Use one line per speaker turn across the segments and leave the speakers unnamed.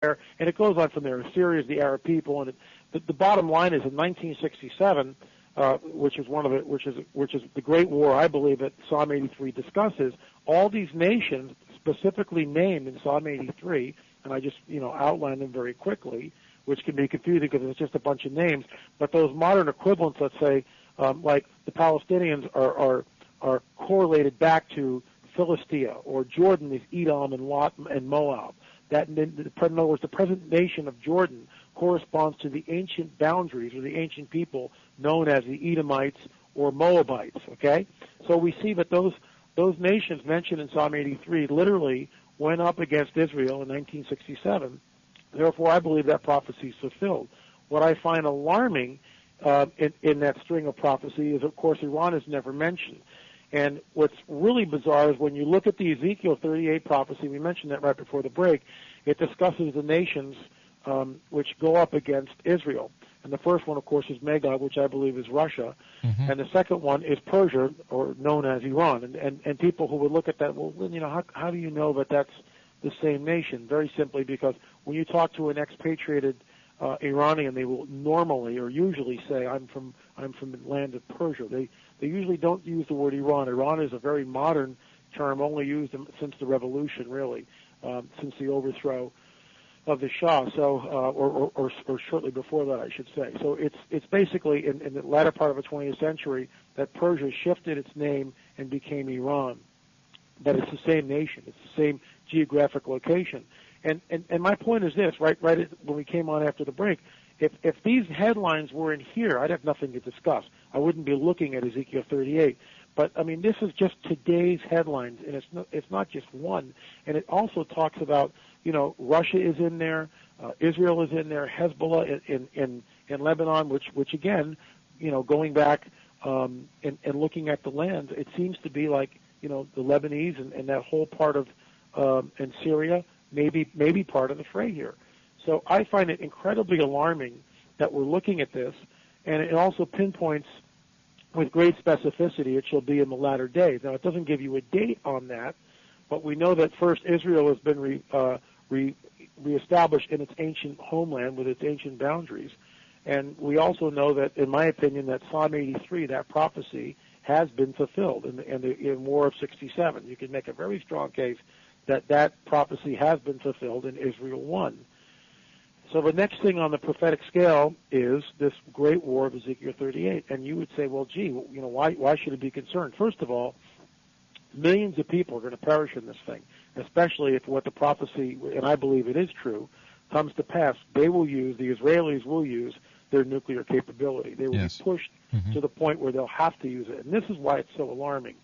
and it goes on from there. Assyria is the Arab people, and the bottom line is in 1967, which is the Great War, I believe, that Psalm 83 discusses. All these nations specifically named in Psalm 83, and I just outline them very quickly, which can be confusing because it's just a bunch of names. But those modern equivalents, let's say, like the Palestinians, are correlated back to Philistia, or Jordan is Edom and Lot and Moab. In other words, the present nation of Jordan corresponds to the ancient boundaries or the ancient people known as the Edomites or Moabites. Okay, so we see that those nations mentioned in Psalm 83 literally went up against Israel in 1967. Therefore, I believe that prophecy is fulfilled. What I find alarming in that string of prophecy is, of course, Iran is never mentioned. And what's really bizarre is when you look at the Ezekiel 38 prophecy, we mentioned that right before the break, it discusses the nations which go up against Israel. And the first one, of course, is Magog, which I believe is Russia. Mm-hmm. And the second one is Persia, or known as Iran. And people who would look at that, well, how do you know that that's the same nation? Very simply because when you talk to an expatriated Iranian, they will normally or usually say, I'm from the land of Persia. They usually don't use the word Iran. Iran is a very modern term, only used since the revolution, really, since the overthrow of the Shah. So, or shortly before that, I should say. So it's basically in the latter part of the 20th century that Persia shifted its name and became Iran. But it's the same nation. It's the same geographic location. And my point is this: right when we came on after the break, if these headlines were in here, I'd have nothing to discuss. I wouldn't be looking at Ezekiel 38. But I mean, this is just today's headlines, and it's not just one. And it also talks about, Russia is in there, Israel is in there, Hezbollah in Lebanon, which again, going back and looking at the land, it seems to be like the Lebanese and that whole part of and Syria maybe part of the fray here. So I find it incredibly alarming that we're looking at this, and it also pinpoints with great specificity it shall be in the latter days. Now, it doesn't give you a date on that, but we know that first Israel has been reestablished in its ancient homeland with its ancient boundaries. And we also know that, in my opinion, that Psalm 83, that prophecy, has been fulfilled in War of 67. You can make a very strong case that prophecy has been fulfilled and Israel won. So the next thing on the prophetic scale is this great war of Ezekiel 38. And you would say, well, gee, why should it be concerned? First of all, millions of people are going to perish in this thing, especially if what the prophecy, and I believe it is true, comes to pass. The Israelis will use their nuclear capability. They will be pushed to the point where they'll have to use it. And this is why it's so alarming.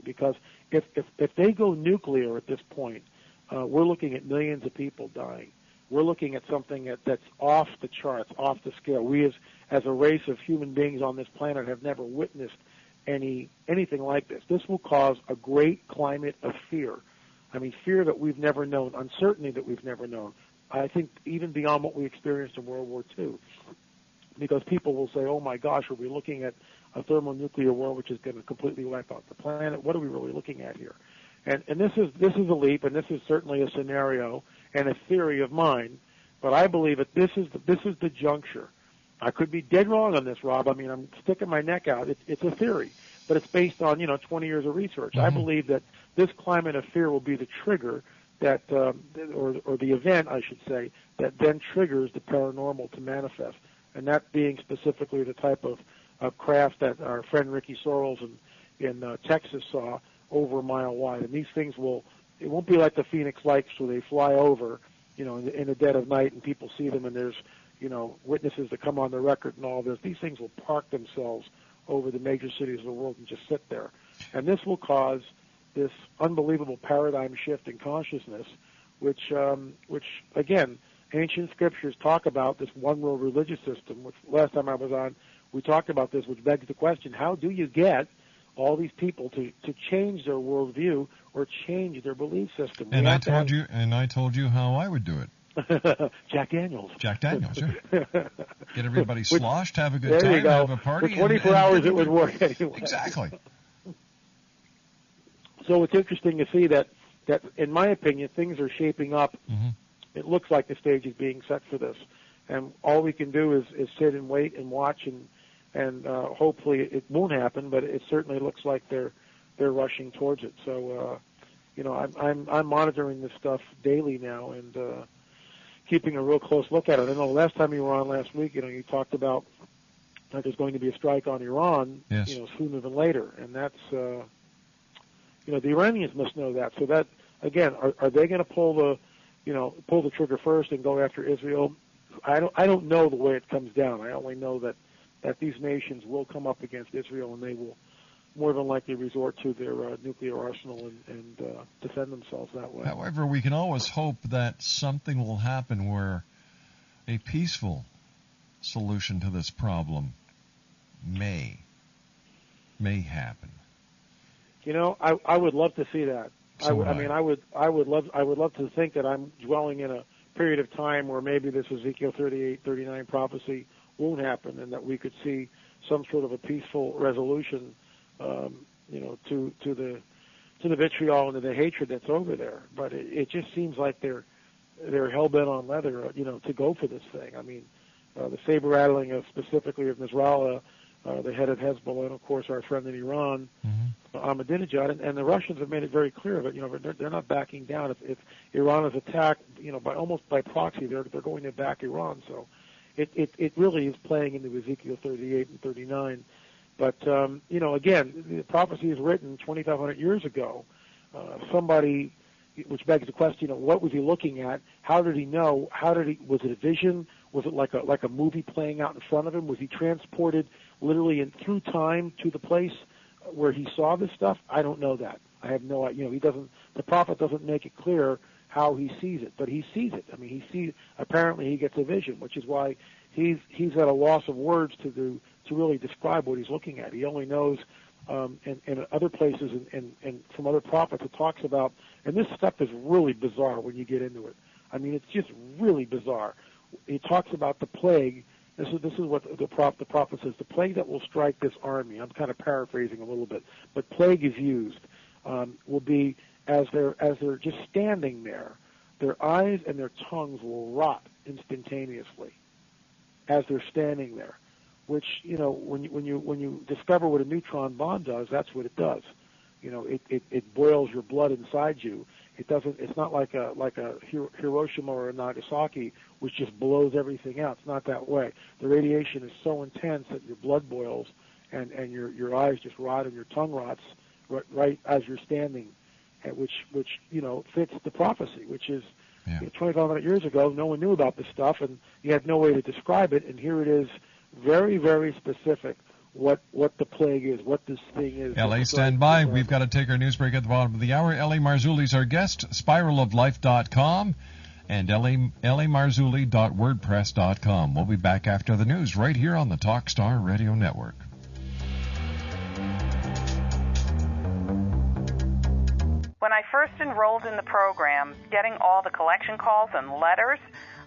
Because if they go nuclear at this point, we're looking at millions of people dying. We're looking at something that's off the charts, off the scale. We as a race of human beings on this planet have never witnessed anything like this. This will cause a great climate of fear. I mean, fear that we've never known, uncertainty that we've never known. I think even beyond what we experienced in World War II, because people will say, oh my gosh, are we looking at a thermonuclear war which is going to completely wipe out the planet? What are we really looking at here? And this is a leap, and this is certainly a scenario and a theory of mine, but I believe that this is the juncture. I could be dead wrong on this, Rob. I mean, I'm sticking my neck out. It's a theory, but it's based on 20 years of research. Mm-hmm. I believe that this climate of fear will be the trigger that, or the event, I should say, that then triggers the paranormal to manifest, and that being specifically the type of craft that our friend Ricky Sorrells in Texas saw over a mile wide. And these things it won't be like the Phoenix Lights where they fly over, in the dead of night and people see them and there's, witnesses that come on the record and all this. These things will park themselves over the major cities of the world and just sit there. And this will cause this unbelievable paradigm shift in consciousness, which again, ancient scriptures talk about this one world religious system, which last time I was on, we talked about this, which begs the question, how do you get all these people to change their worldview or change their belief system?
And I told you how I would do it.
Jack Daniels,
sure. Get everybody sloshed, have a good time, have a party.
For 24 hours it would work anyway.
Exactly.
So it's interesting to see that that, in my opinion, things are shaping up.
Mm-hmm.
It looks like the stage is being set for this, and all we can do is sit and wait and watch, and hopefully it won't happen. But it certainly looks like they're rushing towards it. So I'm monitoring this stuff daily now and keeping a real close look at it. I know the last time you were on last week, you talked about that there's going to be a strike on Iran,
yes.
Sooner than later, and that's the Iranians must know that. So that again, are they going to pull the trigger first and go after Israel? I don't know the way it comes down. I only know that these nations will come up against Israel, and they will more than likely resort to their nuclear arsenal and defend themselves that way.
However, we can always hope that something will happen where a peaceful solution to this problem may happen.
I would love to see that.
I
would love to think that I'm dwelling in a period of time where maybe this Ezekiel 38, 39 prophecy won't happen, and that we could see some sort of a peaceful resolution, to the vitriol and to the hatred that's over there. But it just seems like they're hell bent on leather, to go for this thing. I mean, the saber rattling specifically of Nasrallah, the head of Hezbollah, and of course our friend in Iran, Ahmadinejad, and the Russians have made it very clear that they're not backing down. If Iran is attacked, by proxy, they're going to back Iran. So it really is playing into Ezekiel 38 and 39. But again, the prophecy is written 2,500 years ago. Somebody, which begs the question, what was he looking at? How did he know? Was it a vision? Was it like a movie playing out in front of him? Was he transported literally through time to the place where he saw this stuff? I don't know that. I have no idea. The prophet doesn't make it clear how he sees it, but he sees it. I mean, apparently he gets a vision, which is why he's at a loss of words to really describe what he's looking at. He only knows in other places and from other prophets it talks about, and this stuff is really bizarre when you get into it. I mean, it's just really bizarre. It talks about the plague. This is what the prophet says: the plague that will strike this army. I'm kind of paraphrasing a little bit, but plague is used. Will be as they're just standing there, their eyes and their tongues will rot instantaneously as they're standing there. Which when you discover what a neutron bomb does, that's what it does. It boils your blood inside you. It's not like a Hiroshima or a Nagasaki, which just blows everything out. It's not that way. The radiation is so intense that your blood boils and your eyes just rot and your tongue rots right as you're standing, which fits the prophecy, which is 2,500 years ago. No one knew about this stuff, and you had no way to describe it. And here it is, very, very specific. What the plague is, what this thing is.
Ellie, stand by. We've got to take our news break at the bottom of the hour. Ellie Marzulli's our guest, spiraloflife.com and elliemarzulli.wordpress.com. We'll be back after the news right here on the Talkstar Radio Network.
When I first enrolled in the program, getting all the collection calls and letters,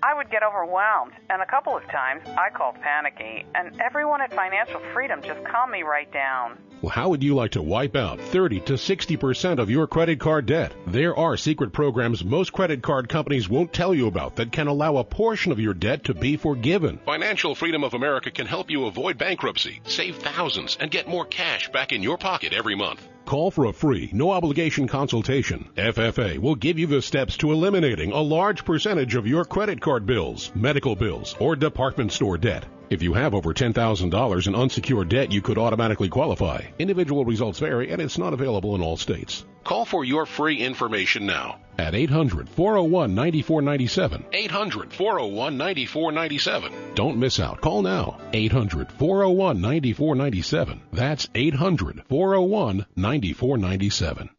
I would get overwhelmed, and a couple of times I called panicky, and everyone at Financial Freedom just calmed me right down.
Well, how would you like to wipe out 30 to 60% of your credit card debt? There are secret programs most credit card companies won't tell you about that can allow a portion of your debt to be forgiven. Financial Freedom of America can help you avoid bankruptcy, save thousands, and get more cash back in your pocket every month. Call for a free, no-obligation consultation. FFA will give you the steps to eliminating a large percentage of your credit card bills, medical bills, or department store debt. If you have over $10,000 in unsecured debt, you could automatically qualify. Individual results vary, and it's not available in all states. Call for your free information now at 800-401-9497. 800-401-9497. Don't miss out. Call now. 800-401-9497. That's 800-401-9497.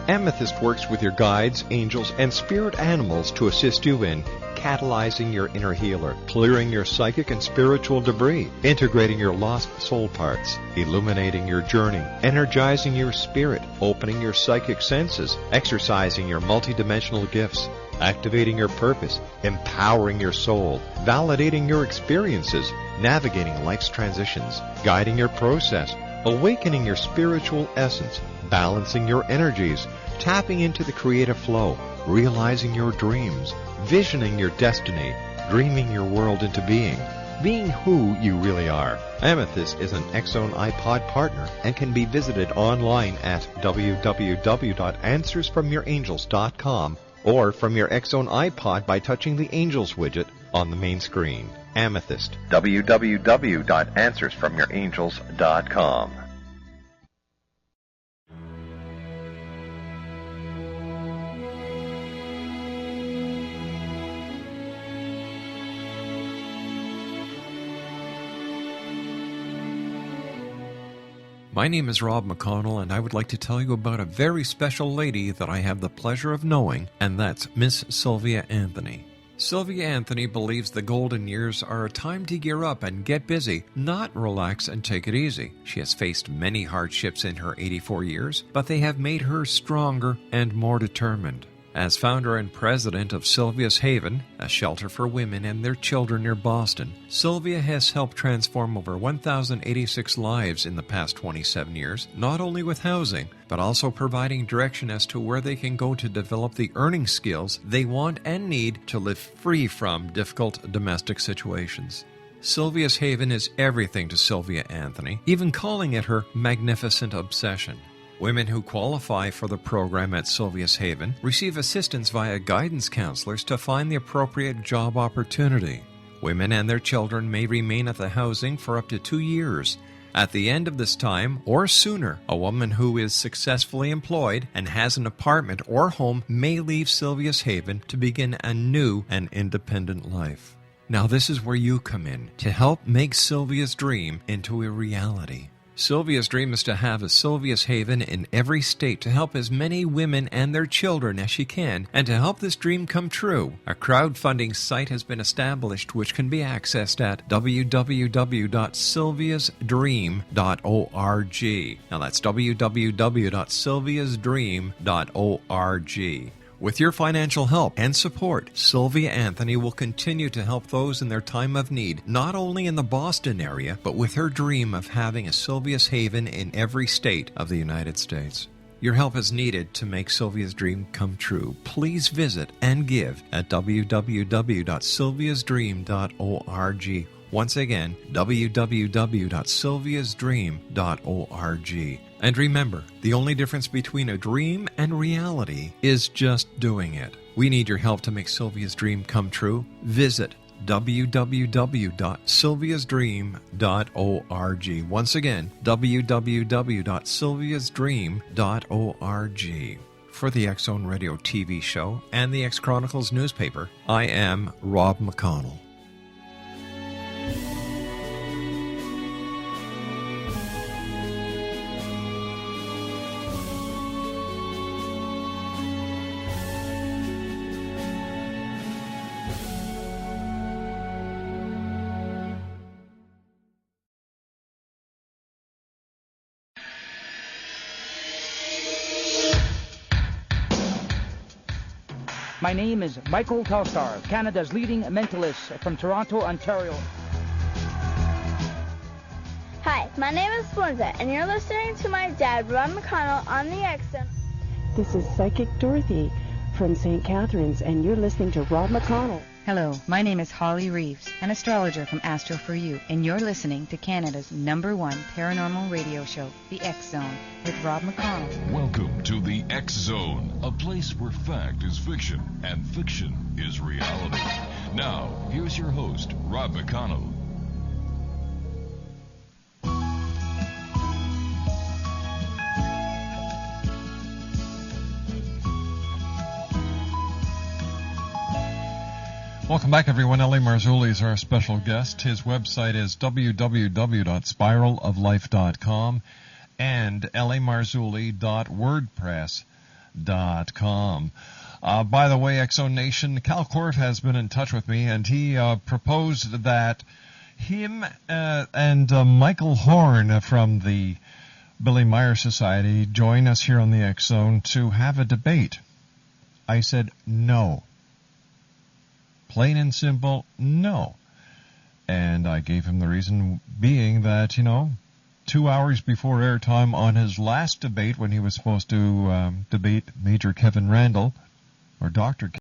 Amethyst works with your guides, angels, and spirit animals to assist you in catalyzing your inner healer, clearing your psychic and spiritual debris, integrating your lost soul parts, illuminating your journey, energizing your spirit, opening your psychic senses, exercising your multidimensional gifts, activating your purpose, empowering your soul, validating your experiences, navigating life's transitions, guiding your process, awakening your spiritual essence, balancing your energies, tapping into the creative flow, realizing your dreams, visioning your destiny, dreaming your world into being who you really are. Amethyst is an X-Zone iPod partner and can be visited online at www.answersfromyourangels.com or from your X-Zone iPod by touching the Angels widget on the main screen. Amethyst, www.answersfromyourangels.com.
My name is Rob McConnell, and I would like to tell you about a very special lady that I have the pleasure of knowing, and that's Miss Sylvia Anthony. Sylvia Anthony believes the golden years are a time to gear up and get busy, not relax and take it easy. She has faced many hardships in her 84 years, but they have made her stronger and more determined. As founder and president of Sylvia's Haven, a shelter for women and their children near Boston, Sylvia has helped transform over 1,086 lives in the past 27 years, not only with housing, but also providing direction as to where they can go to develop the earning skills they want and need to live free from difficult domestic situations. Sylvia's Haven is everything to Sylvia Anthony, even calling it her magnificent obsession. Women who qualify for the program at Sylvia's Haven receive assistance via guidance counselors to find the appropriate job opportunity. Women and their children may remain at the housing for up to 2 years. At the end of this time, or sooner, a woman who is successfully employed and has an apartment or home may leave Sylvia's Haven to begin a new and independent life. Now this is where you come in to help make Sylvia's dream into a reality. Sylvia's dream is to have a Sylvia's Haven in every state to help as many women and their children as she can, and to help this dream come true. A crowdfunding site has been established which can be accessed at www.sylviasdream.org. Now that's www.sylviasdream.org. With your financial help and support, Sylvia Anthony will continue to help those in their time of need, not only in the Boston area, but with her dream of having a Sylvia's Haven in every state of the United States. Your help is needed to make Sylvia's dream come true. Please visit and give at www.sylviasdream.org. Once again, www.sylviasdream.org. And remember, the only difference between a dream and reality is just doing it. We need your help to make Sylvia's dream come true. Visit www.sylviasdream.org. Once again, www.sylviasdream.org. For the X-Zone Radio TV show and the X-Chronicles newspaper, I am Rob McConnell.
My name is Michael Telstar, Canada's leading mentalist from Toronto, Ontario.
Hi, my name is Belinda, and you're listening to my dad, Ron McConnell, on the X-Zone.
This is Psychic Dorothy from St. Catharines, and you're listening to Rob McConnell.
Hello, my name is Holly Reeves, an astrologer from Astro For You, and you're listening to Canada's #1 paranormal radio show, The X-Zone, with Rob McConnell.
Welcome to The X-Zone, a place where fact is fiction and fiction is reality. Now, here's your host, Rob McConnell.
Welcome back, everyone. L.A. Marzulli is our special guest. His website is www.spiraloflife.com and lamarzulli.wordpress.com. By the way, X-Zone Nation, Cal Court has been in touch with me, and he proposed that him and Michael Horn from the Billy Meyer Society join us here on the X-Zone to have a debate. I said no. Plain and simple, no. And I gave him the reason being that, 2 hours before airtime on his last debate when he was supposed to debate Major Kevin Randall, or Dr.